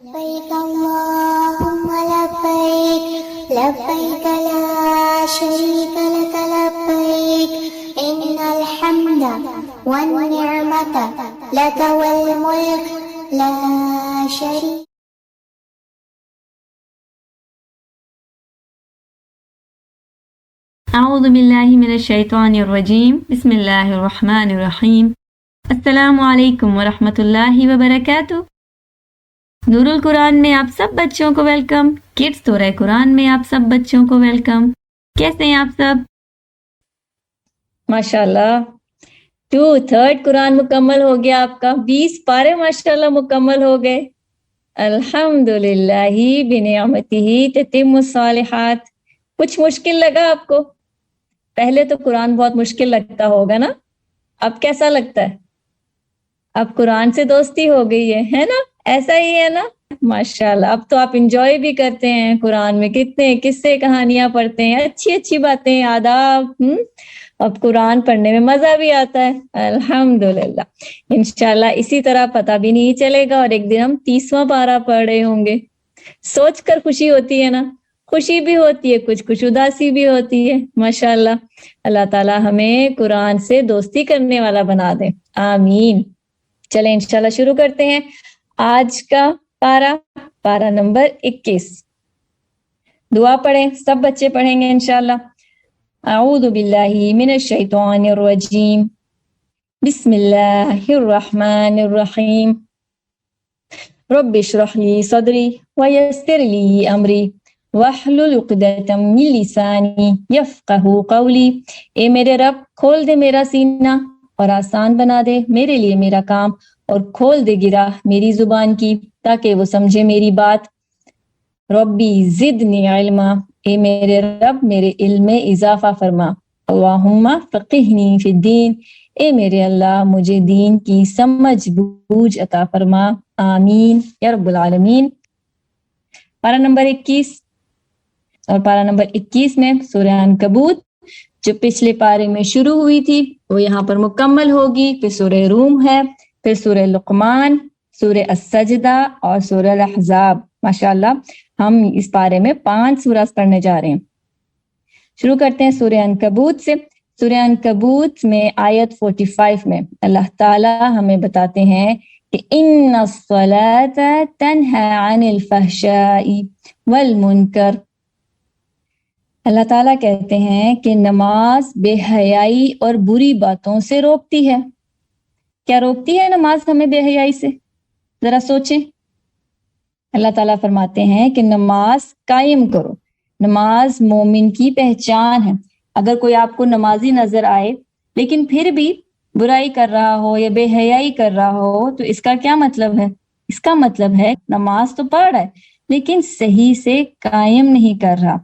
لبيك اللهم لبيك لبيك لا شريك لك لبيك إن الحمد والنعمة لك والملك لا شريك. اعوذ باللہ من الشیطان الرجیم بسم اللہ الرحمن الرحیم السلام علیکم ورحمۃ اللہ وبرکاتہ۔ نور القرآن میں آپ سب بچوں کو ویلکم، کڈس سورہ قرآن میں آپ سب بچوں کو ویلکم۔ کیسے ہیں آپ سب؟ ماشاءاللہ 2/3 قرآن مکمل ہو گیا آپ کا، 20 پارے ماشاءاللہ مکمل ہو گئے۔ الحمدللہ بنعمتہ تتم الصالحات۔ کچھ مشکل لگا آپ کو؟ پہلے تو قرآن بہت مشکل لگتا ہوگا نا، اب کیسا لگتا ہے؟ اب قرآن سے دوستی ہو گئی ہے نا؟ ایسا ہی ہے نا؟ ماشاءاللہ اب تو آپ انجوائے بھی کرتے ہیں قرآن میں، کتنے قصے کہانیاں پڑھتے ہیں، اچھی اچھی باتیں، آداب۔ اب قرآن پڑھنے میں مزہ بھی آتا ہے۔ الحمدللہ انشاءاللہ اسی طرح پتہ بھی نہیں چلے گا اور ایک دن ہم 30واں پارہ پڑھ رہے ہوں گے۔ سوچ کر خوشی ہوتی ہے نا، خوشی بھی ہوتی ہے، کچھ اداسی بھی ہوتی ہے۔ ماشاءاللہ اللہ تعالی ہمیں قرآن سے دوستی کرنے والا بنا دے، آمین۔ چلیں انشاءاللہ شروع کرتے ہیں آج کا پارہ نمبر 21۔ دعا پڑھیں، سب بچے پڑھیں گے انشاءاللہ۔ اعوذ باللہ من الشیطان الرجیم، بسم اللہ الرحمن الرحیم۔ رب اشرح لی صدری ویسر لی امری واحلل عقدۃ من لسانی یفقہوا قولی۔ اے میرے رب کھول دے میرا سینہ اور آسان بنا دے میرے لیے میرا کام، اور کھول دے گرا میری زبان کی تاکہ وہ سمجھے میری بات۔ ربی زدنی علما، اے میرے رب میرے علم میں اضافہ فرما۔ اللہم فقہنی فی الدین، اے میرے اللہ مجھے دین کی سمجھ بوجھ عطا فرما، آمین یا رب العالمین۔ پارہ نمبر 21 اور پارہ نمبر 21 میں سورہ عنکبوت جو پچھلے پارے میں شروع ہوئی تھی وہ یہاں پر مکمل ہوگی۔ پھر سورہ روم ہے، پھر سورہ لقمان، سورہ السجدہ اور سورہ الاحزاب۔ ماشاءاللہ ہم اس پارے میں 5 سورہ پڑھنے جا رہے ہیں۔ شروع کرتے ہیں سورہ عنکبوت سے۔ سورہ عنکبوت میں آیت 45 میں اللہ تعالی ہمیں بتاتے ہیں کہ ان الصلاۃ تنہی عن الفحشاء والمنکر۔ اللہ تعالیٰ کہتے ہیں کہ نماز بے حیائی اور بری باتوں سے روکتی ہے۔ کیا روکتی ہے نماز ہمیں بے حیائی سے؟ ذرا سوچیں۔ اللہ تعالیٰ فرماتے ہیں کہ نماز قائم کرو، نماز مومن کی پہچان ہے۔ اگر کوئی آپ کو نمازی نظر آئے لیکن پھر بھی برائی کر رہا ہو یا بے حیائی کر رہا ہو تو اس کا کیا مطلب ہے؟ اس کا مطلب ہے نماز تو پڑھ رہا ہے لیکن صحیح سے قائم نہیں کر رہا۔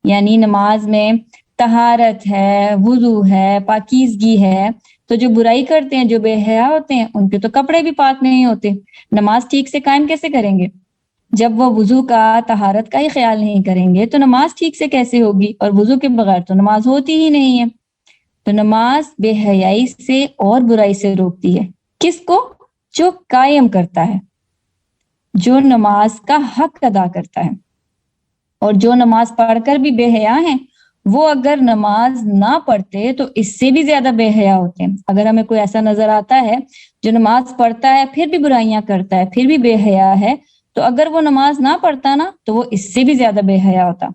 یعنی نماز میں طہارت ہے، وضو ہے، پاکیزگی ہے، تو جو برائی کرتے ہیں، جو بے حیا ہوتے ہیں، ان کے تو کپڑے بھی پاک نہیں ہوتے۔ نماز ٹھیک سے قائم کیسے کریں گے؟ جب وہ وضو کا، طہارت کا ہی خیال نہیں کریں گے تو نماز ٹھیک سے کیسے ہوگی؟ اور وضو کے بغیر تو نماز ہوتی ہی نہیں ہے۔ تو نماز بے حیائی سے اور برائی سے روکتی ہے۔ کس کو؟ جو قائم کرتا ہے، جو نماز کا حق ادا کرتا ہے۔ اور جو نماز پڑھ کر بھی بے حیا ہیں وہ اگر نماز نہ پڑھتے تو اس سے بھی زیادہ بے حیا ہوتے ہیں۔ اگر ہمیں کوئی ایسا نظر آتا ہے جو نماز پڑھتا ہے پھر بھی برائیاں کرتا ہے، پھر بھی بے حیا ہے، تو اگر وہ نماز نہ پڑھتا نا تو وہ اس سے بھی زیادہ بے حیا ہوتا۔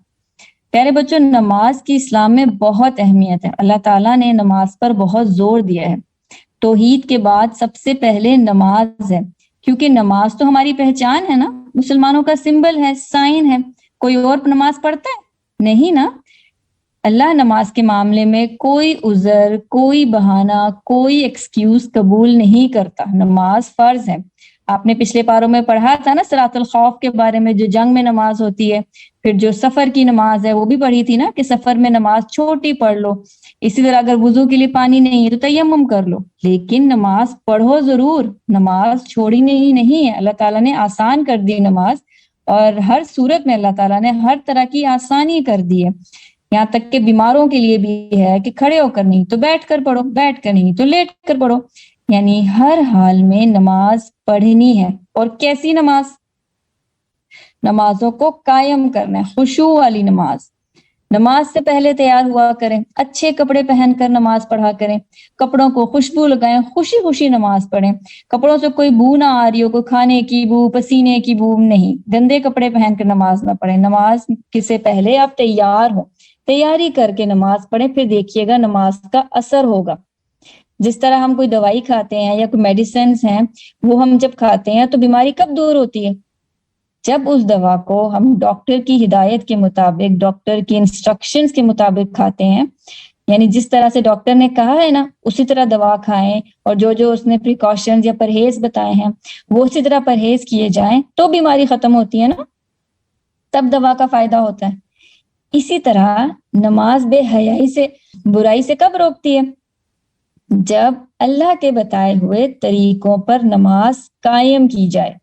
پیارے بچوں، نماز کی اسلام میں بہت اہمیت ہے۔ اللہ تعالیٰ نے نماز پر بہت زور دیا ہے۔ توحید کے بعد سب سے پہلے نماز ہے، کیونکہ نماز تو ہماری پہچان ہے نا، مسلمانوں کا سمبل ہے، سائن ہے۔ کوئی اور نماز پڑھتا ہے؟ نہیں نا۔ اللہ نماز کے معاملے میں کوئی عذر، کوئی بہانہ، کوئی ایکسکیوز قبول نہیں کرتا۔ نماز فرض ہے۔ آپ نے پچھلے پاروں میں پڑھا تھا نا صلاۃ الخوف کے بارے میں، جو جنگ میں نماز ہوتی ہے۔ پھر جو سفر کی نماز ہے وہ بھی پڑھی تھی نا کہ سفر میں نماز چھوٹی پڑھ لو۔ اسی طرح اگر وضو کے لیے پانی نہیں ہے تو تیمم کر لو، لیکن نماز پڑھو ضرور، نماز چھوڑی نہیں ہے۔ اللہ تعالیٰ نے آسان کر دی نماز، اور ہر صورت میں اللہ تعالیٰ نے ہر طرح کی آسانی کر دی ہے۔ یہاں تک کہ بیماروں کے لیے بھی ہے کہ کھڑے ہو کر نہیں تو بیٹھ کر پڑھو، بیٹھ کر نہیں تو لیٹ کر پڑھو۔ یعنی ہر حال میں نماز پڑھنی ہے۔ اور کیسی نماز؟ نمازوں کو قائم کرنا ہے، خشوع والی نماز۔ نماز سے پہلے تیار ہوا کریں، اچھے کپڑے پہن کر نماز پڑھا کریں، کپڑوں کو خوشبو لگائیں، خوشی خوشی نماز پڑھیں، کپڑوں سے کوئی بو نہ آ رہی ہو، کوئی کھانے کی بو، پسینے کی بو نہیں، گندے کپڑے پہن کر نماز نہ پڑھیں۔ نماز سے پہلے آپ تیار ہو، تیاری کر کے نماز پڑھیں، پھر دیکھیے گا نماز کا اثر ہوگا۔ جس طرح ہم کوئی دوائی کھاتے ہیں یا کوئی میڈیسنز ہیں، وہ ہم جب کھاتے ہیں تو بیماری کب دور ہوتی ہے؟ جب اس دوا کو ہم ڈاکٹر کی ہدایت کے مطابق، ڈاکٹر کی انسٹرکشنز کے مطابق کھاتے ہیں، یعنی جس طرح سے ڈاکٹر نے کہا ہے نا اسی طرح دوا کھائیں، اور جو اس نے پریکاشنز یا پرہیز بتائے ہیں وہ اسی طرح پرہیز کیے جائیں تو بیماری ختم ہوتی ہے نا، تب دوا کا فائدہ ہوتا ہے۔ اسی طرح نماز بے حیائی سے، برائی سے کب روکتی ہے؟ جب اللہ کے بتائے ہوئے طریقوں پر نماز قائم کی جائے،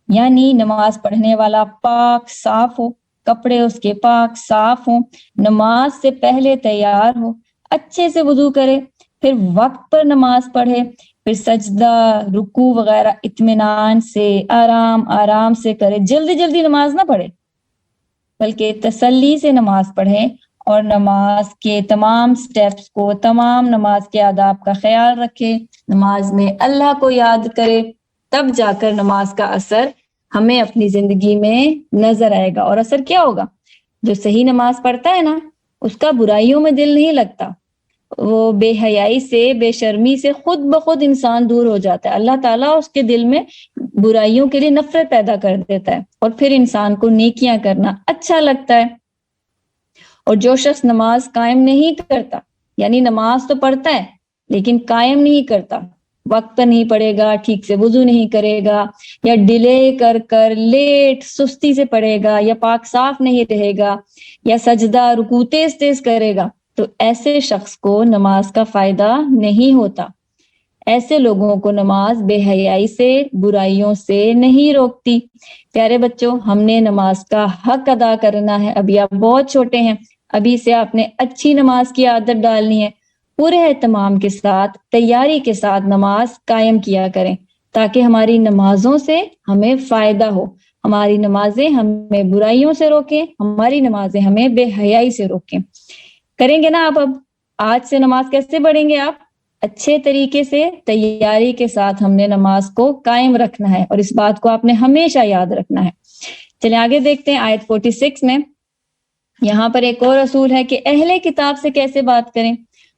یعنی نماز پڑھنے والا پاک صاف ہو، کپڑے اس کے پاک صاف ہوں، نماز سے پہلے تیار ہو، اچھے سے وضو کرے، پھر وقت پر نماز پڑھے، پھر سجدہ رکوع وغیرہ اطمینان سے آرام سے کرے، جلدی جلدی نماز نہ پڑھے بلکہ تسلی سے نماز پڑھے، اور نماز کے تمام سٹیپس کو، تمام نماز کے آداب کا خیال رکھے، نماز میں اللہ کو یاد کرے، تب جا کر نماز کا اثر ہمیں اپنی زندگی میں نظر آئے گا۔ اور اثر کیا ہوگا؟ جو صحیح نماز پڑھتا ہے نا اس کا برائیوں میں دل نہیں لگتا، وہ بے حیائی سے، بے شرمی سے خود بخود انسان دور ہو جاتا ہے، اللہ تعالیٰ اس کے دل میں برائیوں کے لیے نفرت پیدا کر دیتا ہے، اور پھر انسان کو نیکیاں کرنا اچھا لگتا ہے۔ اور جو شخص نماز قائم نہیں کرتا، یعنی نماز تو پڑھتا ہے لیکن قائم نہیں کرتا، وقت پر نہیں پڑھے گا، ٹھیک سے وضو نہیں کرے گا، یا ڈیلے کر کر لیٹ سستی سے پڑھے گا، یا پاک صاف نہیں رہے گا، یا سجدہ رکوع تیز تیز کرے گا، تو ایسے شخص کو نماز کا فائدہ نہیں ہوتا۔ ایسے لوگوں کو نماز بے حیائی سے، برائیوں سے نہیں روکتی۔ پیارے بچوں، ہم نے نماز کا حق ادا کرنا ہے۔ ابھی آپ بہت چھوٹے ہیں، ابھی سے آپ نے اچھی نماز کی عادت ڈالنی ہے۔ پورے اہتمام کے ساتھ، تیاری کے ساتھ نماز قائم کیا کریں تاکہ ہماری نمازوں سے ہمیں فائدہ ہو، ہماری نمازیں ہمیں برائیوں سے روکیں، ہماری نمازیں ہمیں بے حیائی سے روکیں۔ کریں گے نا آپ؟ اب آج سے نماز کیسے پڑھیں گے آپ؟ اچھے طریقے سے، تیاری کے ساتھ ہم نے نماز کو قائم رکھنا ہے، اور اس بات کو آپ نے ہمیشہ یاد رکھنا ہے۔ چلیں آگے دیکھتے ہیں آیت 46 میں، یہاں پر ایک اور اصول ہے کہ اہل کتاب سے کیسے بات کریں۔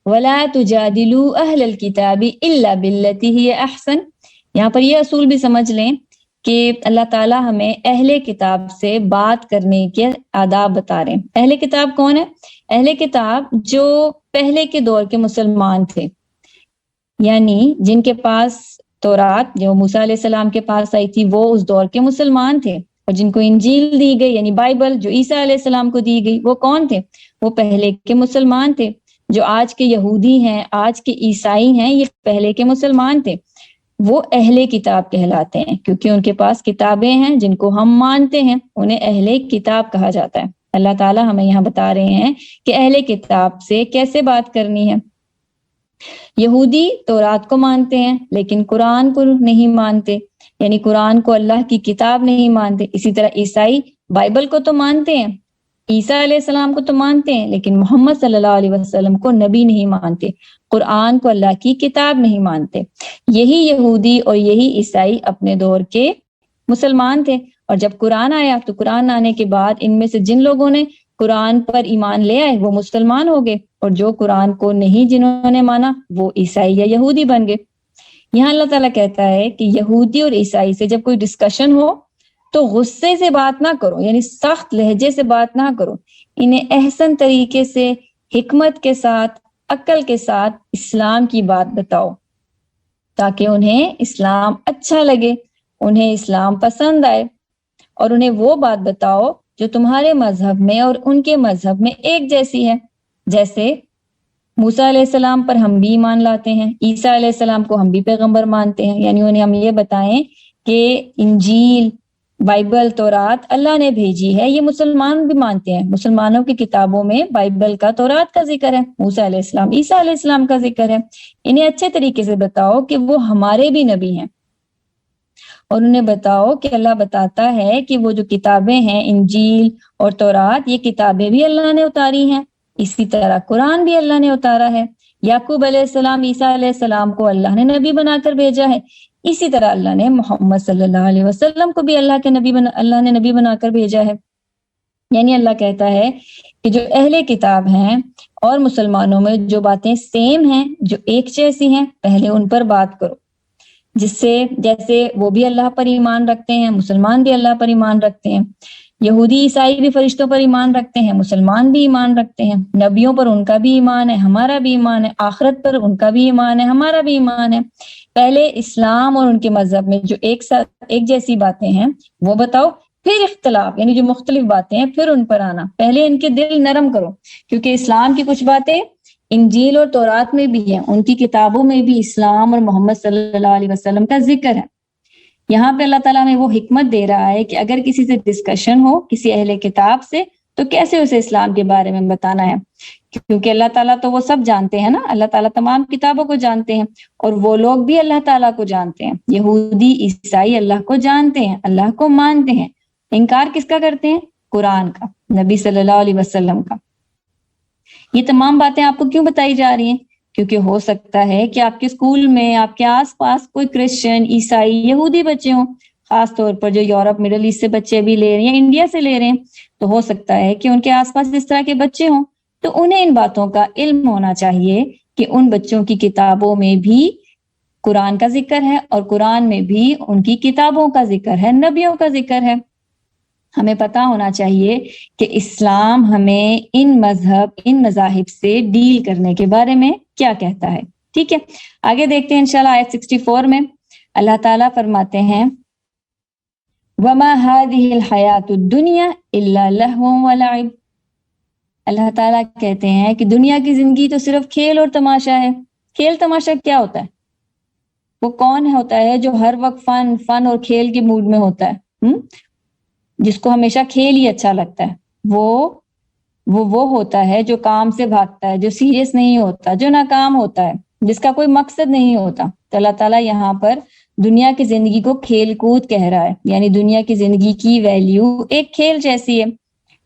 وَلَا تُجَادِلُوا أَهْلَ الْكِتَابِ إِلَّا بِالَّتِي هِيَ أَحْسَنُ۔ یہاں پر یہ اصول بھی سمجھ لیں کہ اللہ تعالیٰ ہمیں اہل کتاب سے بات کرنے کے آداب بتا رہے ہیں۔ اہل کتاب کون ہے؟ اہل کتاب جو پہلے کے دور کے مسلمان تھے، یعنی جن کے پاس تورات جو موسیٰ علیہ السلام کے پاس آئی تھی وہ اس دور کے مسلمان تھے، اور جن کو انجیل دی گئی یعنی بائبل جو عیسیٰ علیہ السلام کو دی گئی، وہ کون تھے؟ وہ پہلے کے مسلمان تھے۔ جو آج کے یہودی ہیں، آج کے عیسائی ہیں، یہ پہلے کے مسلمان تھے، وہ اہل کتاب کہلاتے ہیں کیونکہ ان کے پاس کتابیں ہیں جن کو ہم مانتے ہیں، انہیں اہل کتاب کہا جاتا ہے۔ اللہ تعالیٰ ہمیں یہاں بتا رہے ہیں کہ اہل کتاب سے کیسے بات کرنی ہے۔ یہودی تورات کو مانتے ہیں لیکن قرآن کو نہیں مانتے، یعنی قرآن کو اللہ کی کتاب نہیں مانتے۔ اسی طرح عیسائی بائبل کو تو مانتے ہیں، عیسیٰ علیہ السلام کو تو مانتے ہیں، لیکن محمد صلی اللہ علیہ وسلم کو نبی نہیں مانتے، قرآن کو اللہ کی کتاب نہیں مانتے۔ یہی یہودی اور یہی عیسائی اپنے دور کے مسلمان تھے، اور جب قرآن آیا تو قرآن آنے کے بعد ان میں سے جن لوگوں نے قرآن پر ایمان لے آئے وہ مسلمان ہو گئے، اور جو قرآن کو نہیں جنہوں نے مانا وہ عیسائی یا یہودی بن گئے۔ یہاں اللہ تعالیٰ کہتا ہے کہ یہودی اور عیسائی سے جب کوئی ڈسکشن ہو تو غصے سے بات نہ کرو، یعنی سخت لہجے سے بات نہ کرو، انہیں احسن طریقے سے، حکمت کے ساتھ، عقل کے ساتھ اسلام کی بات بتاؤ تاکہ انہیں اسلام اچھا لگے، انہیں اسلام پسند آئے، اور انہیں وہ بات بتاؤ جو تمہارے مذہب میں اور ان کے مذہب میں ایک جیسی ہے۔ جیسے موسیٰ علیہ السلام پر ہم بھی ایمان لاتے ہیں، عیسیٰ علیہ السلام کو ہم بھی پیغمبر مانتے ہیں، یعنی انہیں ہم یہ بتائیں کہ انجیل، بائبل، تورات اللہ نے بھیجی ہے، یہ مسلمان بھی مانتے ہیں، مسلمانوں کی کتابوں میں بائبل کا، تورات کا ذکر ہے، موسیٰ علیہ السلام، عیسیٰ علیہ السلام کا ذکر ہے۔ انہیں اچھے طریقے سے بتاؤ کہ وہ ہمارے بھی نبی ہیں، اور انہیں بتاؤ کہ اللہ بتاتا ہے کہ وہ جو کتابیں ہیں انجیل اور تورات، یہ کتابیں بھی اللہ نے اتاری ہیں، اسی طرح قرآن بھی اللہ نے اتارا ہے۔ یعقوب علیہ السلام، عیسیٰ علیہ السلام کو اللہ نے نبی بنا کر بھیجا ہے، اسی طرح اللہ نے محمد صلی اللہ علیہ وسلم کو بھی اللہ نے نبی بنا کر بھیجا ہے۔ یعنی اللہ کہتا ہے کہ جو اہل کتاب ہیں اور مسلمانوں میں جو باتیں سیم ہیں، جو ایک جیسی ہیں، پہلے ان پر بات کرو، جس سے جیسے وہ بھی اللہ پر ایمان رکھتے ہیں، مسلمان بھی اللہ پر ایمان رکھتے ہیں، یہودی عیسائی بھی فرشتوں پر ایمان رکھتے ہیں، مسلمان بھی ایمان رکھتے ہیں، نبیوں پر ان کا بھی ایمان ہے، ہمارا بھی ایمان ہے، آخرت پر ان کا بھی ایمان ہے، ہمارا بھی ایمان ہے۔ پہلے اسلام اور ان کے مذہب میں جو ایک جیسی باتیں ہیں وہ بتاؤ، پھر اختلاف یعنی جو مختلف باتیں ہیں پھر ان پر آنا۔ پہلے ان کے دل نرم کرو، کیونکہ اسلام کی کچھ باتیں انجیل اور تورات میں بھی ہیں، ان کی کتابوں میں بھی اسلام اور محمد صلی اللہ علیہ وسلم کا ذکر ہے۔ یہاں پہ اللہ تعالیٰ میں وہ حکمت دے رہا ہے کہ اگر کسی سے ڈسکشن ہو کسی اہل کتاب سے تو کیسے اسے اسلام کے بارے میں بتانا ہے، کیونکہ اللہ تعالیٰ تو وہ سب جانتے ہیں نا، اللہ تعالیٰ تمام کتابوں کو جانتے ہیں، اور وہ لوگ بھی اللہ تعالیٰ کو جانتے ہیں، یہودی عیسائی اللہ کو جانتے ہیں، اللہ کو مانتے ہیں۔ انکار کس کا کرتے ہیں؟ قرآن کا، نبی صلی اللہ علیہ وسلم کا۔ یہ تمام باتیں آپ کو کیوں بتائی جا رہی ہیں؟ کیونکہ ہو سکتا ہے کہ آپ کے اسکول میں آپ کے آس پاس کوئی کرسچن، عیسائی، یہودی بچے ہوں، خاص طور پر جو یورپ مڈل ایسٹ سے بچے بھی لے رہے ہیں یا انڈیا سے لے رہے ہیں، تو ہو سکتا ہے کہ ان کے آس پاس اس طرح کے بچے ہوں، تو انہیں ان باتوں کا علم ہونا چاہیے کہ ان بچوں کی کتابوں میں بھی قرآن کا ذکر ہے، اور قرآن میں بھی ان کی کتابوں کا ذکر ہے، نبیوں کا ذکر ہے۔ ہمیں پتا ہونا چاہیے کہ اسلام ہمیں ان مذاہب سے ڈیل کرنے کے بارے میں کیا کہتا ہے۔ ٹھیک ہے، آگے دیکھتے ہیں انشاءاللہ آیت 64 میں اللہ تعالیٰ فرماتے ہیں وَمَا هَذِهِ الْحَيَاةُ الدُّنْيَا إِلَّا لَهْوٌ وَلَعِبٌ۔ اللہ تعالیٰ کہتے ہیں کہ دنیا کی زندگی تو صرف کھیل اور تماشا ہے۔ کھیل تماشا کیا ہوتا ہے؟ وہ کون ہوتا ہے جو ہر وقت فن اور کھیل کے موڈ میں ہوتا ہے، جس کو ہمیشہ کھیل ہی اچھا لگتا ہے؟ وہ ہوتا ہے جو کام سے بھاگتا ہے، جو سیریس نہیں ہوتا، جو ناکام ہوتا ہے، جس کا کوئی مقصد نہیں ہوتا۔ تو اللہ تعالیٰ یہاں پر دنیا کی زندگی کو کھیل کود کہہ رہا ہے، یعنی دنیا کی زندگی کی ویلیو ایک کھیل جیسی ہے۔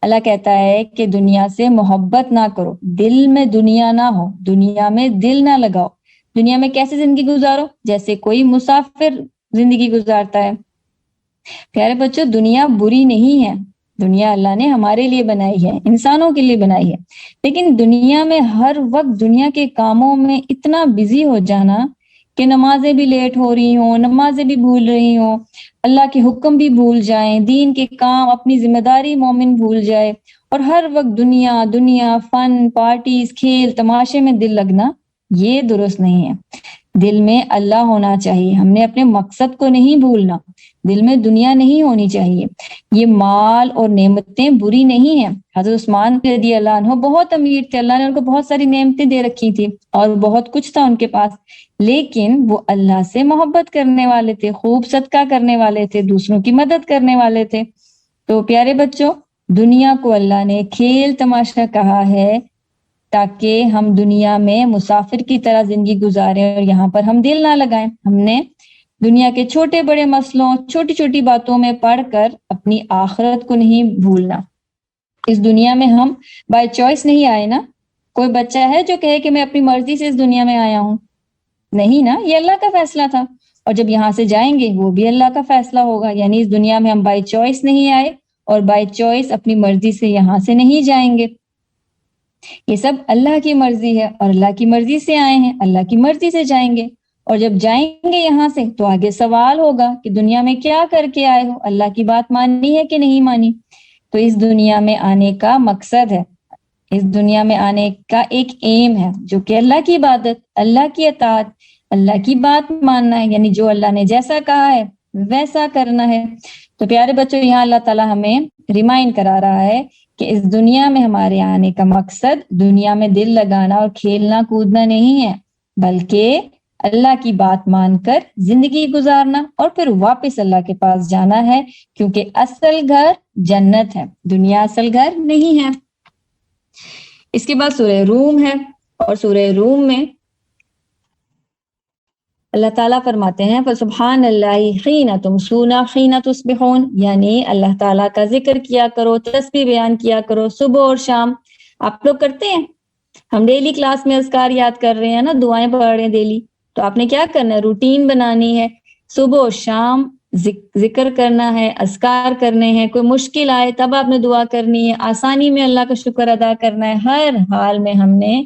اللہ کہتا ہے کہ دنیا سے محبت نہ کرو، دل میں دنیا نہ ہو، دنیا میں دل نہ لگاؤ۔ دنیا میں کیسے زندگی گزارو؟ جیسے کوئی مسافر زندگی گزارتا ہے۔ پیارے بچوں، دنیا بری نہیں ہے، دنیا اللہ نے ہمارے لیے بنائی ہے، انسانوں کے لیے بنائی ہے، لیکن دنیا میں ہر وقت دنیا کے کاموں میں اتنا بزی ہو جانا کہ نمازیں بھی لیٹ ہو رہی ہوں، نمازیں بھی بھول رہی ہوں، اللہ کے حکم بھی بھول جائیں، دین کے کام، اپنی ذمہ داری مومن بھول جائے، اور ہر وقت دنیا، فن، پارٹیز، کھیل تماشے میں دل لگنا، یہ درست نہیں ہے۔ دل میں اللہ ہونا چاہیے، ہم نے اپنے مقصد کو نہیں بھولنا، دل میں دنیا نہیں ہونی چاہیے۔ یہ مال اور نعمتیں بری نہیں ہیں۔ حضرت عثمان رضی اللہ عنہ بہت امیر تھے، اللہ نے ان کو بہت ساری نعمتیں دے رکھی تھی اور بہت کچھ تھا ان کے پاس، لیکن وہ اللہ سے محبت کرنے والے تھے، خوب صدقہ کرنے والے تھے، دوسروں کی مدد کرنے والے تھے۔ تو پیارے بچوں، دنیا کو اللہ نے کھیل تماشا کہا ہے تاکہ ہم دنیا میں مسافر کی طرح زندگی گزاریں اور یہاں پر ہم دل نہ لگائیں۔ ہم نے دنیا کے چھوٹے بڑے مسئلوں، چھوٹی چھوٹی باتوں میں پڑھ کر اپنی آخرت کو نہیں بھولنا۔ اس دنیا میں ہم بائی چوائس نہیں آئے نا۔ کوئی بچہ ہے جو کہے کہ میں اپنی مرضی سے اس دنیا میں آیا ہوں؟ نہیں نا، یہ اللہ کا فیصلہ تھا، اور جب یہاں سے جائیں گے وہ بھی اللہ کا فیصلہ ہوگا۔ یعنی اس دنیا میں ہم بائی چوائس نہیں آئے اور بائی چوائس اپنی مرضی سے یہاں سے نہیں جائیں گے۔ یہ سب اللہ کی مرضی ہے، اور اللہ کی مرضی سے آئے ہیں، اللہ کی مرضی سے جائیں گے۔ اور جب جائیں گے یہاں سے تو آگے سوال ہوگا کہ دنیا میں کیا کر کے آئے ہو، اللہ کی بات مانی ہے کہ نہیں مانی۔ تو اس دنیا میں آنے کا مقصد ہے، اس دنیا میں آنے کا ایک ایم ہے، جو کہ اللہ کی عبادت، اللہ کی اطاعت، اللہ کی بات ماننا ہے، یعنی جو اللہ نے جیسا کہا ہے ویسا کرنا ہے۔ تو پیارے بچوں، یہاں اللہ تعالیٰ ہمیں ریمائنڈ کرا رہا ہے کہ اس دنیا میں ہمارے آنے کا مقصد دنیا میں دل لگانا اور کھیلنا کودنا نہیں ہے، بلکہ اللہ کی بات مان کر زندگی گزارنا اور پھر واپس اللہ کے پاس جانا ہے، کیونکہ اصل گھر جنت ہے، دنیا اصل گھر نہیں ہے۔ اس کے بعد سورہ روم ہے، اور سورہ روم میں اللہ تعالیٰ فرماتے ہیں فسبحان اللہ حین تمسون حین تصبحون، یعنی اللہ تعالیٰ کا ذکر کیا کرو، تسبیح بیان کیا کرو صبح اور شام. آپ لوگ کرتے ہیں؟ ہم ڈیلی کلاس میں اذکار یاد کر رہے ہیں نا، دعائیں پڑھ رہے ہیں ڈیلی. تو آپ نے کیا کرنا ہے، روٹین بنانی ہے، صبح و شام ذکر کرنا ہے، اذکار کرنے ہیں. کوئی مشکل آئے تب آپ نے دعا کرنی ہے، آسانی میں اللہ کا شکر ادا کرنا ہے. ہر حال میں ہم نے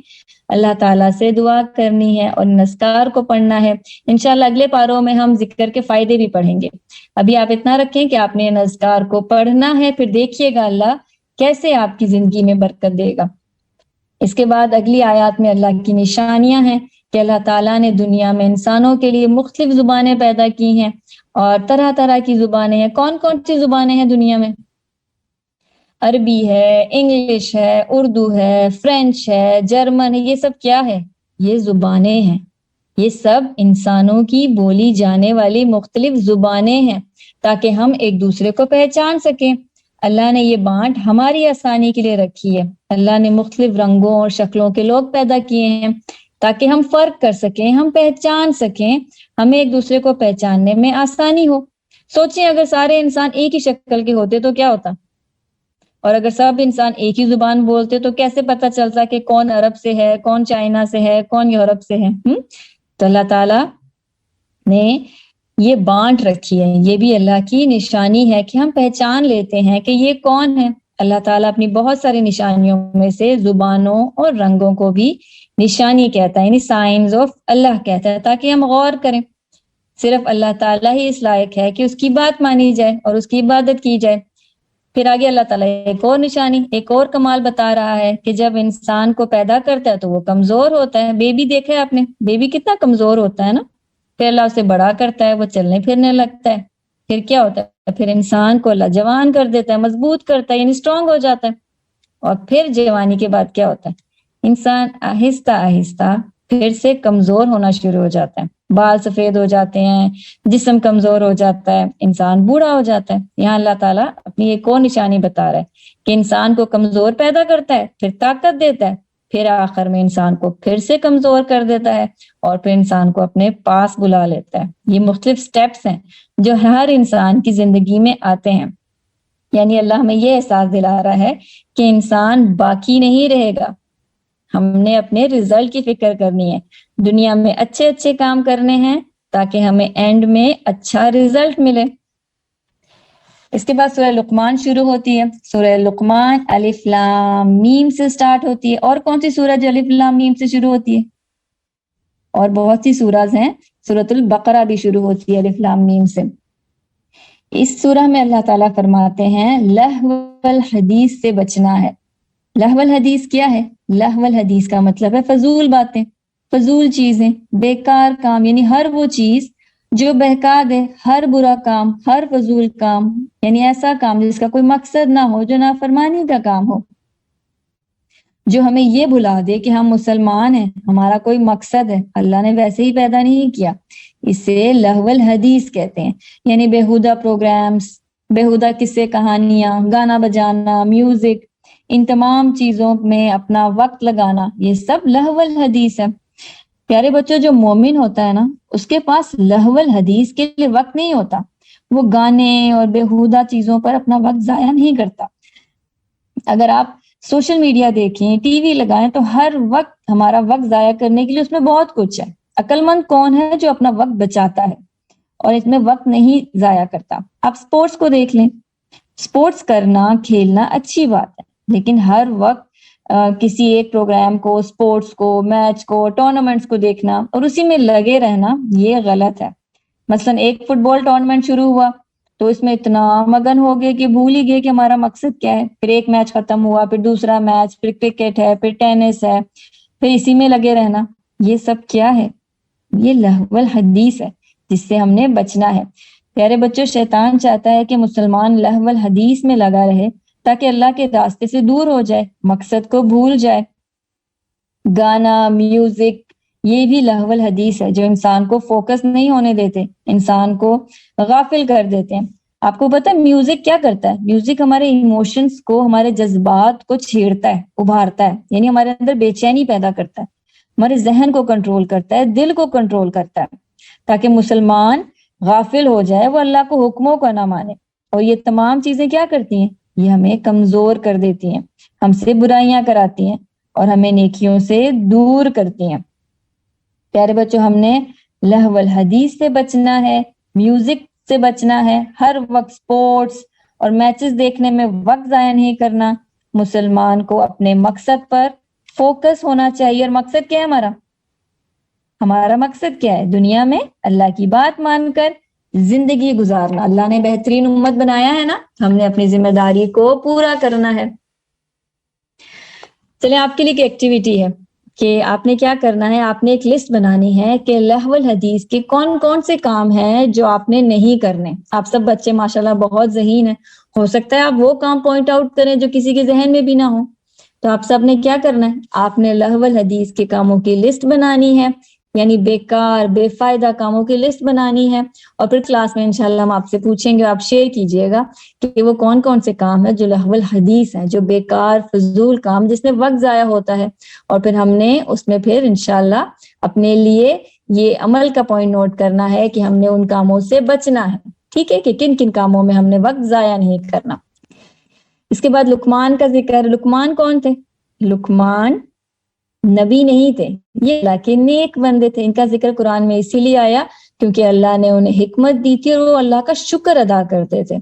اللہ تعالیٰ سے دعا کرنی ہے اور اذکار کو پڑھنا ہے. انشاءاللہ اگلے پاروں میں ہم ذکر کے فائدے بھی پڑھیں گے. ابھی آپ اتنا رکھیں کہ آپ نے ان اذکار کو پڑھنا ہے، پھر دیکھیے گا اللہ کیسے آپ کی زندگی میں برکت دے گا. اس کے بعد اگلی آیات میں اللہ کی نشانیاں ہیں کہ اللہ تعالیٰ نے دنیا میں انسانوں کے لیے مختلف زبانیں پیدا کی ہیں اور طرح طرح کی زبانیں ہیں. کون کون سی زبانیں ہیں دنیا میں؟ عربی ہے، انگلش ہے، اردو ہے، فرینچ ہے، جرمن ہے. یہ سب کیا ہے؟ یہ زبانیں ہیں. یہ سب انسانوں کی بولی جانے والی مختلف زبانیں ہیں تاکہ ہم ایک دوسرے کو پہچان سکیں. اللہ نے یہ بانٹ ہماری آسانی کے لیے رکھی ہے. اللہ نے مختلف رنگوں اور شکلوں کے لوگ پیدا کیے ہیں تاکہ ہم فرق کر سکیں، ہم پہچان سکیں، ہمیں ایک دوسرے کو پہچاننے میں آسانی ہو. سوچیں اگر سارے انسان ایک ہی شکل کے ہوتے تو کیا ہوتا، اور اگر سب انسان ایک ہی زبان بولتے تو کیسے پتہ چلتا کہ کون عرب سے ہے، کون چائنا سے ہے، کون یورپ سے ہے. تو اللہ تعالیٰ نے یہ بانٹ رکھی ہے. یہ بھی اللہ کی نشانی ہے کہ ہم پہچان لیتے ہیں کہ یہ کون ہے. اللہ تعالیٰ اپنی بہت ساری نشانیوں میں سے زبانوں اور رنگوں کو بھی نشانی کہتا ہے، یعنی سائنز آف اللہ کہتا ہے، تاکہ ہم غور کریں. صرف اللہ تعالیٰ ہی اس لائق ہے کہ اس کی بات مانی جائے اور اس کی عبادت کی جائے. پھر آگے اللہ تعالیٰ ایک اور نشانی، ایک اور کمال بتا رہا ہے کہ جب انسان کو پیدا کرتا ہے تو وہ کمزور ہوتا ہے. بیبی دیکھا ہے آپ نے، بیبی کتنا کمزور ہوتا ہے نا. پھر اللہ اسے بڑا کرتا ہے، وہ چلنے پھرنے لگتا ہے. پھر کیا ہوتا ہے، پھر انسان کو اللہ جوان کر دیتا ہے، مضبوط کرتا ہے، یعنی اسٹرانگ ہو جاتا ہے. اور پھر جوانی کے بعد کیا ہوتا ہے، انسان آہستہ آہستہ پھر سے کمزور ہونا شروع ہو جاتا ہے. بال سفید ہو جاتے ہیں، جسم کمزور ہو جاتا ہے، انسان بوڑھا ہو جاتا ہے. یہاں اللہ تعالیٰ اپنی ایک اور نشانی بتا رہا ہے کہ انسان کو کمزور پیدا کرتا ہے، پھر طاقت دیتا ہے، پھر آخر میں انسان کو پھر سے کمزور کر دیتا ہے اور پھر انسان کو اپنے پاس بلا لیتا ہے. یہ مختلف سٹیپس ہیں جو ہر انسان کی زندگی میں آتے ہیں. یعنی اللہ ہمیں یہ احساس دلا رہا ہے کہ انسان باقی نہیں رہے گا. ہم نے اپنے رزلٹ کی فکر کرنی ہے، دنیا میں اچھے اچھے کام کرنے ہیں تاکہ ہمیں اینڈ میں اچھا رزلٹ ملے. اس کے بعد سورہ لقمان شروع ہوتی ہے. سورہ لقمان الف لام میم سے سٹارٹ ہوتی ہے. اور کون سی سورہ جو الف لام میم سے شروع ہوتی ہے؟ اور بہت سی سورہ ہیں، سورۃ البقرہ بھی شروع ہوتی ہے الف لام میم سے. اس سورہ میں اللہ تعالیٰ فرماتے ہیں لہو الحدیث سے بچنا ہے. لہو الحدیث کیا ہے؟ لہو الحدیث کا مطلب ہے فضول باتیں، فضول چیزیں، بیکار کام، یعنی ہر وہ چیز جو بہکا دے، ہر برا کام، ہر فضول کام، یعنی ایسا کام جس کا کوئی مقصد نہ ہو، جو نافرمانی کا کام ہو، جو ہمیں یہ بھلا دے کہ ہم مسلمان ہیں، ہمارا کوئی مقصد ہے، اللہ نے ویسے ہی پیدا نہیں کیا. اسے لہو الحدیث کہتے ہیں. یعنی بیہودہ پروگرامز، بیہودہ قصے کہانیاں، گانا بجانا، میوزک، ان تمام چیزوں میں اپنا وقت لگانا، یہ سب لہو الحدیث ہے. پیارے بچوں، جو مومن ہوتا ہے نا، اس کے پاس لہو الحدیث کے لیے وقت نہیں ہوتا. وہ گانے اور بیہودہ چیزوں پر اپنا وقت ضائع نہیں کرتا. اگر آپ سوشل میڈیا دیکھیں، ٹی وی لگائیں، تو ہر وقت ہمارا وقت ضائع کرنے کے لیے اس میں بہت کچھ ہے. عقل مند کون ہے جو اپنا وقت بچاتا ہے اور اس میں وقت نہیں ضائع کرتا. آپ سپورٹس کو دیکھ لیں، سپورٹس کرنا، کھیلنا اچھی بات ہے، لیکن ہر وقت کسی ایک پروگرام کو، سپورٹس کو، میچ کو، ٹورنامنٹس کو دیکھنا اور اسی میں لگے رہنا، یہ غلط ہے. مثلا ایک فٹ بال ٹورنامنٹ شروع ہوا تو اس میں اتنا مگن ہو گئے کہ بھول ہی گئے کہ ہمارا مقصد کیا ہے. پھر ایک میچ ختم ہوا، پھر دوسرا میچ، پھر کرکٹ ہے، پھر ٹینس ہے، پھر اسی میں لگے رہنا. یہ سب کیا ہے؟ یہ لہو الحدیث ہے جس سے ہم نے بچنا ہے. پیارے بچوں، شیطان چاہتا ہے کہ مسلمان لہو الحدیث میں لگا رہے تاکہ اللہ کے راستے سے دور ہو جائے، مقصد کو بھول جائے. گانا، میوزک، یہ بھی لہو الحدیث ہے جو انسان کو فوکس نہیں ہونے دیتے، انسان کو غافل کر دیتے ہیں. آپ کو پتہ ہے میوزک کیا کرتا ہے؟ میوزک ہمارے ایموشنز کو، ہمارے جذبات کو چھیڑتا ہے، ابھارتا ہے، یعنی ہمارے اندر بے چینی پیدا کرتا ہے، ہمارے ذہن کو کنٹرول کرتا ہے، دل کو کنٹرول کرتا ہے، تاکہ مسلمان غافل ہو جائے، وہ اللہ کو حکموں کو نہ مانے. اور یہ تمام چیزیں کیا کرتی ہیں؟ یہ ہمیں کمزور کر دیتی ہیں، ہم سے برائیاں کراتی ہیں اور ہمیں نیکیوں سے دور کرتی ہیں. پیارے بچوں، ہم نے لہو الحدیث سے بچنا ہے، میوزک سے بچنا ہے، ہر وقت سپورٹس اور میچز دیکھنے میں وقت ضائع نہیں کرنا. مسلمان کو اپنے مقصد پر فوکس ہونا چاہیے. اور مقصد کیا ہے ہمارا مقصد کیا ہے؟ دنیا میں اللہ کی بات مان کر زندگی گزارنا. اللہ نے بہترین امت بنایا ہے نا، ہم نے اپنی ذمہ داری کو پورا کرنا ہے. چلیں آپ کے لیے ایک ایکٹیویٹی ہے کہ آپ نے کیا کرنا ہے، آپ نے ایک لسٹ بنانی ہے کہ لہو الحدیث کے کون کون سے کام ہیں جو آپ نے نہیں کرنے. آپ سب بچے ماشاءاللہ بہت ذہین ہیں، ہو سکتا ہے آپ وہ کام پوائنٹ آؤٹ کریں جو کسی کے ذہن میں بھی نہ ہو. تو آپ سب نے کیا کرنا ہے، آپ نے لہو الحدیث کے کاموں کی لسٹ بنانی ہے، یعنی بیکار بے فائدہ کاموں کی لسٹ بنانی ہے. اور پھر کلاس میں انشاءاللہ ہم آپ سے پوچھیں گے، آپ شیئر کیجئے گا کہ وہ کون کون سے کام ہیں جو لہو الحدیث ہیں، جو بیکار فضول کام جس میں وقت ضائع ہوتا ہے. اور پھر ہم نے اس میں پھر انشاءاللہ اپنے لیے یہ عمل کا پوائنٹ نوٹ کرنا ہے کہ ہم نے ان کاموں سے بچنا ہے. ٹھیک ہے کہ کن کن کاموں میں ہم نے وقت ضائع نہیں کرنا. اس کے بعد لقمان کا ذکر. لقمان کون تھے؟ لقمان نبی نہیں تھے، یہ اللہ کے نیک بندے تھے. ان کا ذکر قرآن میں اسی لیے آیا کیونکہ اللہ نے انہیں حکمت دی تھی اور وہ اللہ کا شکر ادا کرتے تھے.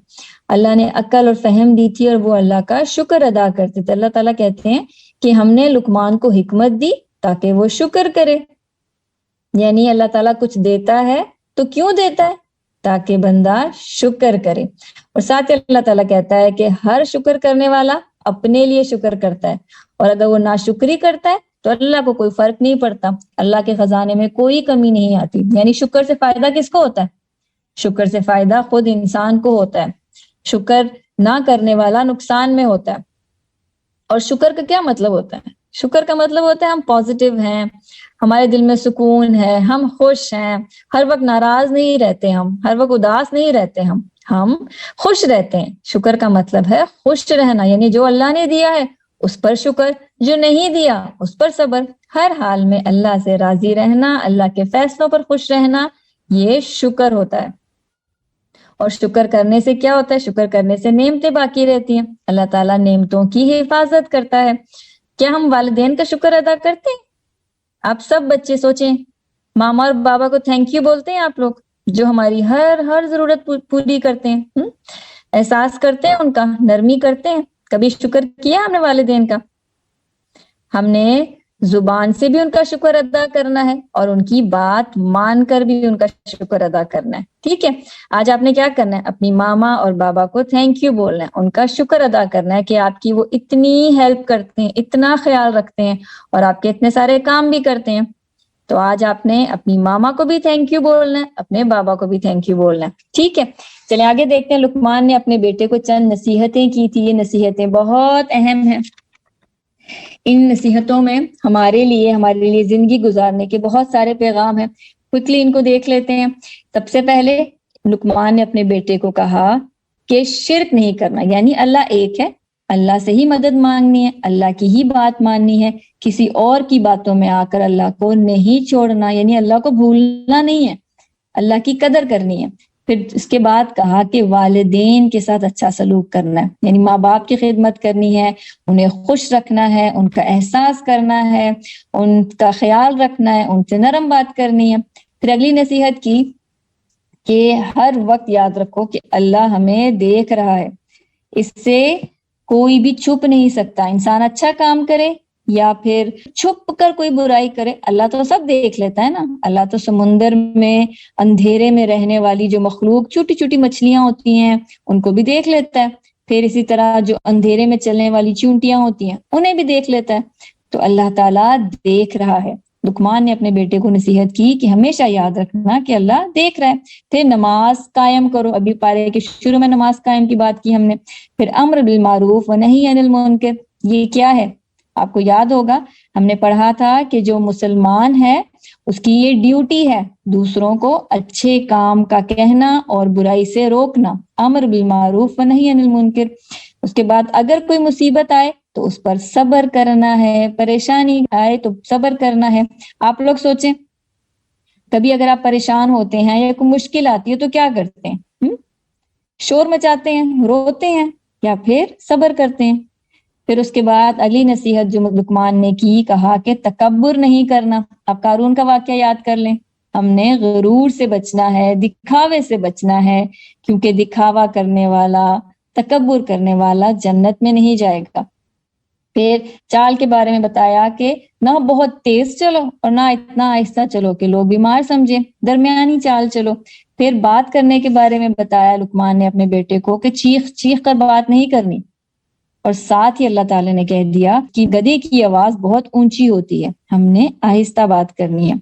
اللہ نے عقل اور فہم دی تھی اور وہ اللہ کا شکر ادا کرتے تھے. اللہ تعالیٰ کہتے ہیں کہ ہم نے لقمان کو حکمت دی تاکہ وہ شکر کرے. یعنی اللہ تعالیٰ کچھ دیتا ہے تو کیوں دیتا ہے؟ تاکہ بندہ شکر کرے. اور ساتھ اللہ تعالیٰ کہتا ہے کہ ہر شکر کرنے والا اپنے لیے شکر کرتا ہے، اور اگر وہ ناشکری کرتا ہے تو اللہ کو کوئی فرق نہیں پڑتا. اللہ کے خزانے میں کوئی کمی نہیں آتی. یعنی شکر سے فائدہ کس کو ہوتا ہے؟ شکر سے فائدہ خود انسان کو ہوتا ہے. شکر نہ کرنے والا نقصان میں ہوتا ہے. اور شکر کا کیا مطلب ہوتا ہے؟ شکر کا مطلب ہوتا ہے ہم پازیٹیو ہیں، ہمارے دل میں سکون ہے، ہم خوش ہیں، ہر وقت ناراض نہیں رہتے، ہم ہر وقت اداس نہیں رہتے، ہم خوش رہتے ہیں. شکر کا مطلب ہے خوش رہنا، یعنی جو اللہ نے دیا ہے اس پر شکر، جو نہیں دیا اس پر صبر. ہر حال میں اللہ سے راضی رہنا، اللہ کے فیصلوں پر خوش رہنا، یہ شکر ہوتا ہے. اور شکر کرنے سے کیا ہوتا ہے؟ شکر کرنے سے نعمتیں باقی رہتی ہیں. اللہ تعالیٰ نعمتوں کی حفاظت کرتا ہے. کیا ہم والدین کا شکر ادا کرتے ہیں؟ آپ سب بچے سوچیں، ماما اور بابا کو تھینک یو بولتے ہیں آپ لوگ، جو ہماری ہر ضرورت پوری کرتے ہیں، احساس کرتے ہیں ان کا، نرمی کرتے ہیں. کبھی شکر کیا ہم نے والدین کا؟ ہم نے زبان سے بھی ان کا شکر ادا کرنا ہے اور ان کی بات مان کر بھی ان کا شکر ادا کرنا ہے. ٹھیک ہے، آج آپ نے کیا کرنا ہے؟ اپنی ماما اور بابا کو تھینک یو بولنا ہے، ان کا شکر ادا کرنا ہے کہ آپ کی وہ اتنی ہیلپ کرتے ہیں، اتنا خیال رکھتے ہیں اور آپ کے اتنے سارے کام بھی کرتے ہیں. تو آج آپ نے اپنی ماما کو بھی تھینک یو بولنا ہے، اپنے بابا کو بھی تھینک یو بولنا ہے. ٹھیک ہے، چلیں آگے دیکھتے ہیں. لقمان نے اپنے بیٹے کو چند نصیحتیں کی تھی. یہ نصیحتیں بہت اہم ہیں. ان نصیحتوں میں ہمارے لیے زندگی گزارنے کے بہت سارے پیغام ہیں. کوئکلی ان کو دیکھ لیتے ہیں. سب سے پہلے لقمان نے اپنے بیٹے کو کہا کہ شرک نہیں کرنا، یعنی اللہ ایک ہے، اللہ سے ہی مدد مانگنی ہے، اللہ کی ہی بات ماننی ہے، کسی اور کی باتوں میں آ کر اللہ کو نہیں چھوڑنا، یعنی اللہ کو بھولنا نہیں ہے، اللہ کی قدر کرنی ہے. پھر اس کے بعد کہا کہ والدین کے ساتھ اچھا سلوک کرنا ہے، یعنی ماں باپ کی خدمت کرنی ہے، انہیں خوش رکھنا ہے، ان کا احساس کرنا ہے، ان کا خیال رکھنا ہے، ان سے نرم بات کرنی ہے. پھر اگلی نصیحت کی کہ ہر وقت یاد رکھو کہ اللہ ہمیں دیکھ رہا ہے، اس سے کوئی بھی چھپ نہیں سکتا. انسان اچھا کام کرے یا پھر چھپ کر کوئی برائی کرے، اللہ تو سب دیکھ لیتا ہے نا. اللہ تو سمندر میں اندھیرے میں رہنے والی جو مخلوق چھوٹی چھوٹی مچھلیاں ہوتی ہیں ان کو بھی دیکھ لیتا ہے. پھر اسی طرح جو اندھیرے میں چلنے والی چونٹیاں ہوتی ہیں انہیں بھی دیکھ لیتا ہے. تو اللہ تعالیٰ دیکھ رہا ہے. لقمان نے اپنے بیٹے کو نصیحت کی کہ ہمیشہ یاد رکھنا کہ اللہ دیکھ رہا ہے. پھر نماز قائم کرو، ابھی پارے کے شروع میں نماز قائم کی بات کی ہم نے. پھر امر بالمعروف و نہی عن المنکر، یہ کیا ہے؟ آپ کو یاد ہوگا ہم نے پڑھا تھا کہ جو مسلمان ہے اس کی یہ ڈیوٹی ہے دوسروں کو اچھے کام کا کہنا اور برائی سے روکنا، امر بالمعروف و نہی عن المنکر. اس کے بعد اگر کوئی مصیبت آئے تو اس پر صبر کرنا ہے، پریشانی آئے تو صبر کرنا ہے. آپ لوگ سوچیں کبھی اگر آپ پریشان ہوتے ہیں یا کوئی مشکل آتی ہے تو کیا کرتے ہیں؟ شور مچاتے ہیں، روتے ہیں، یا پھر صبر کرتے ہیں؟ پھر اس کے بعد اگلی نصیحت جو لقمان نے کی، کہا کہ تکبر نہیں کرنا۔ آپ قارون کا واقعہ یاد کر لیں، ہم نے غرور سے بچنا ہے، دکھاوے سے بچنا ہے، کیونکہ دکھاوا کرنے والا، تکبر کرنے والا جنت میں نہیں جائے گا۔ پھر چال کے بارے میں بتایا کہ نہ بہت تیز چلو اور نہ اتنا آہستہ چلو کہ لوگ بیمار سمجھے، درمیانی چال چلو۔ پھر بات کرنے کے بارے میں بتایا لقمان نے اپنے بیٹے کو کہ چیخ چیخ کر بات نہیں کرنی، اور ساتھ ہی اللہ تعالیٰ نے کہہ دیا کہ گدھے کی آواز بہت اونچی ہوتی ہے، ہم نے آہستہ بات کرنی ہے۔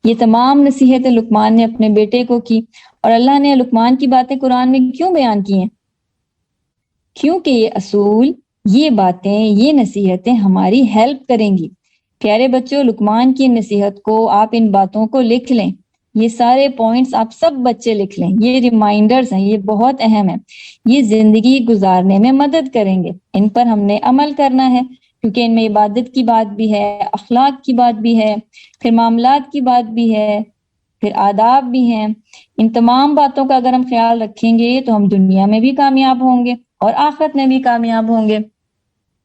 یہ تمام نصیحتیں لقمان نے اپنے بیٹے کو کی، اور اللہ نے لقمان کی باتیں قرآن میں کیوں بیان کی ہیں؟ کیونکہ یہ اصول، یہ باتیں، یہ نصیحتیں ہماری ہیلپ کریں گی۔ پیارے بچوں، لقمان کی نصیحت کو، آپ ان باتوں کو لکھ لیں، یہ سارے پوائنٹس آپ سب بچے لکھ لیں، یہ ریمائنڈرز ہیں، یہ بہت اہم ہیں، یہ زندگی گزارنے میں مدد کریں گے۔ ان پر ہم نے عمل کرنا ہے، کیونکہ ان میں عبادت کی بات بھی ہے، اخلاق کی بات بھی ہے، پھر معاملات کی بات بھی ہے، پھر آداب بھی ہیں۔ ان تمام باتوں کا اگر ہم خیال رکھیں گے تو ہم دنیا میں بھی کامیاب ہوں گے اور آخرت میں بھی کامیاب ہوں گے۔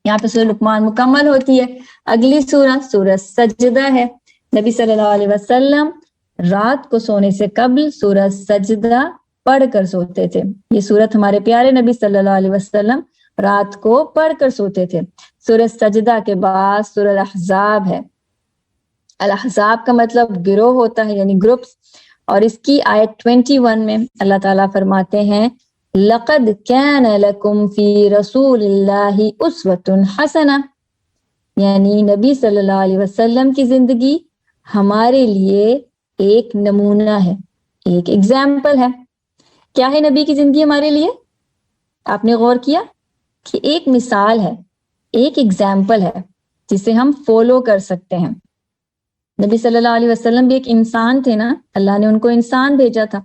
یہاں پہ سورہ لقمان مکمل ہوتی ہے۔ اگلی سورہ سجدہ ہے۔ نبی صلی اللہ علیہ وسلم رات کو سونے سے قبل سورہ سجدہ پڑھ کر سوتے تھے۔ یہ سورت ہمارے پیارے نبی صلی اللہ علیہ وسلم رات کو پڑھ کر سوتے تھے۔ سورہ سجدہ کے بعد سورہ الاحزاب ہے۔ الاحزاب کا مطلب گروہ ہوتا ہے، یعنی گروپس، اور اس کی آیت 21 میں اللہ تعالیٰ فرماتے ہیں لَقَدْ كَانَ لَكُمْ فِي رَسُولِ اللَّهِ أُسْوَةٌ حَسَنَةٌ، یعنی نبی صلی اللہ علیہ وسلم کی زندگی ہمارے لیے ایک نمونہ ہے، ایک ایگزامپل ہے۔ کیا ہے نبی کی زندگی ہمارے لیے؟ آپ نے غور کیا کہ ایک مثال ہے، ایک ایگزامپل ہے جسے ہم فالو کر سکتے ہیں۔ نبی صلی اللہ علیہ وسلم بھی ایک انسان تھے نا، اللہ نے ان کو انسان بھیجا تھا،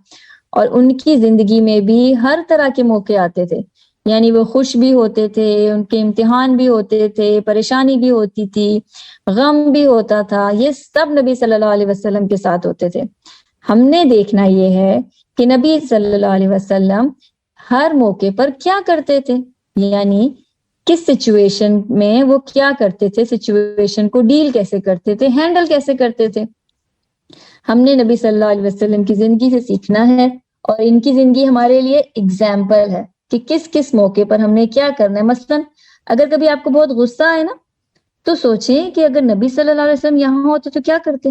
اور ان کی زندگی میں بھی ہر طرح کے موقع آتے تھے، یعنی وہ خوش بھی ہوتے تھے، ان کے امتحان بھی ہوتے تھے، پریشانی بھی ہوتی تھی، غم بھی ہوتا تھا، یہ سب نبی صلی اللہ علیہ وسلم کے ساتھ ہوتے تھے۔ ہم نے دیکھنا یہ ہے کہ نبی صلی اللہ علیہ وسلم ہر موقع پر کیا کرتے تھے، یعنی کس سچویشن میں وہ کیا کرتے تھے، سچویشن کو ڈیل کیسے کرتے تھے، ہینڈل کیسے کرتے تھے۔ ہم نے نبی صلی اللہ علیہ وسلم کی زندگی سے سیکھنا ہے، اور ان کی زندگی ہمارے لیے ایگزامپل ہے کہ کس کس موقع پر ہم نے کیا کرنا ہے۔ مثلا اگر کبھی آپ کو بہت غصہ آئے نا، تو سوچیں کہ اگر نبی صلی اللہ علیہ وسلم یہاں ہوتے تو کیا کرتے،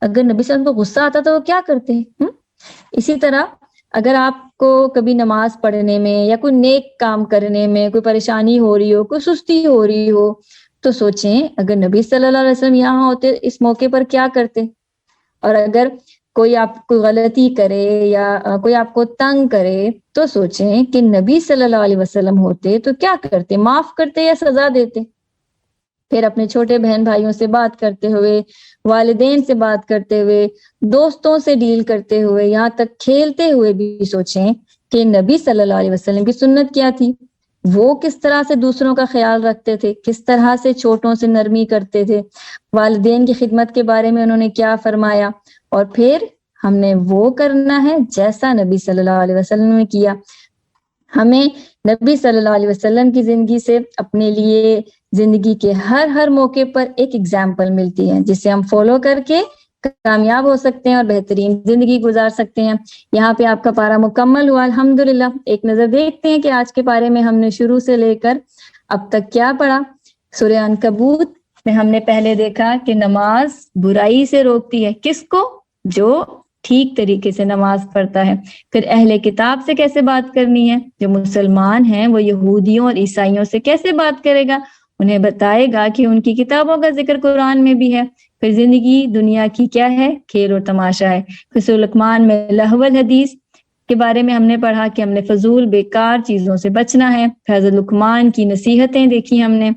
اگر نبی صلی اللہ علیہ وسلم کو غصہ آتا تو وہ کیا کرتے۔ اسی طرح اگر آپ کو کبھی نماز پڑھنے میں یا کوئی نیک کام کرنے میں کوئی پریشانی ہو رہی ہو، کوئی سستی ہو رہی ہو، تو سوچیں اگر نبی صلی اللہ علیہ وسلم یہاں ہوتے اس موقع پر کیا کرتے۔ اور اگر کوئی آپ کو غلطی کرے یا کوئی آپ کو تنگ کرے تو سوچیں کہ نبی صلی اللہ علیہ وسلم ہوتے تو کیا کرتے، معاف کرتے یا سزا دیتے۔ پھر اپنے چھوٹے بہن بھائیوں سے بات کرتے ہوئے، والدین سے بات کرتے ہوئے، دوستوں سے ڈیل کرتے ہوئے، یہاں تک کھیلتے ہوئے بھی سوچیں کہ نبی صلی اللہ علیہ وسلم کی سنت کیا تھی، وہ کس طرح سے دوسروں کا خیال رکھتے تھے، کس طرح سے چھوٹوں سے نرمی کرتے تھے، والدین کی خدمت کے بارے میں انہوں نے کیا فرمایا۔ اور پھر ہم نے وہ کرنا ہے جیسا نبی صلی اللہ علیہ وسلم نے کیا۔ ہمیں نبی صلی اللہ علیہ وسلم کی زندگی سے اپنے لیے زندگی کے ہر موقع پر ایک ایگزامپل ملتی ہے، جسے ہم فالو کر کے کامیاب ہو سکتے ہیں اور بہترین زندگی گزار سکتے ہیں۔ یہاں پہ آپ کا پارہ مکمل ہوا الحمدللہ۔ ایک نظر دیکھتے ہیں کہ آج کے پارے میں ہم نے شروع سے لے کر اب تک کیا پڑھا۔ سورہ عنکبوت میں ہم نے پہلے دیکھا کہ نماز برائی سے روکتی ہے، کس کو؟ جو ٹھیک طریقے سے نماز پڑھتا ہے۔ پھر اہل کتاب سے کیسے بات کرنی ہے، جو مسلمان ہیں وہ یہودیوں اور عیسائیوں سے کیسے بات کرے گا، انہیں بتائے گا کہ ان کی کتابوں کا ذکر قرآن میں بھی ہے۔ پھر زندگی دنیا کی کیا ہے، کھیل اور تماشا ہے۔ پھر سورہ لقمان میں لہو الحدیث کے بارے میں ہم نے پڑھا کہ ہم نے فضول بیکار چیزوں سے بچنا ہے۔ پھر حضرت لقمان کی نصیحتیں دیکھی ہم نے۔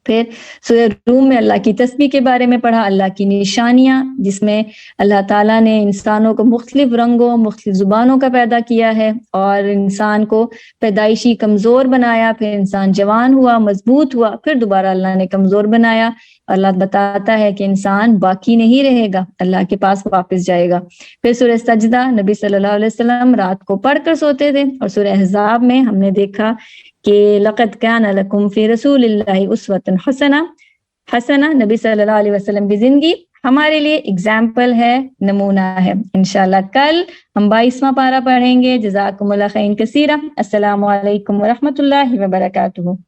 پھر سورہ روم میں اللہ کی تسبیح کے بارے میں پڑھا، اللہ کی نشانیاں، جس میں اللہ تعالیٰ نے انسانوں کو مختلف رنگوں، مختلف زبانوں کا پیدا کیا ہے، اور انسان کو پیدائشی کمزور بنایا، پھر انسان جوان ہوا، مضبوط ہوا، پھر دوبارہ اللہ نے کمزور بنایا۔ اللہ بتاتا ہے کہ انسان باقی نہیں رہے گا، اللہ کے پاس واپس جائے گا۔ پھر سورہ سجدہ نبی صلی اللہ علیہ وسلم رات کو پڑھ کر سوتے تھے، اور سورہ احزاب میں ہم نے دیکھا کہ لقد کان لکم فی رسول اللہ اسوۃ حسنہ، نبی صلی اللہ علیہ وسلم کی زندگی ہمارے لیے اگزامپل ہے، نمونہ ہے۔ انشاءاللہ کل ہم 22واں پارہ پڑھیں گے۔ جزاکم اللہ خیر کثیرا۔ السلام علیکم ورحمۃ اللہ وبرکاتہ۔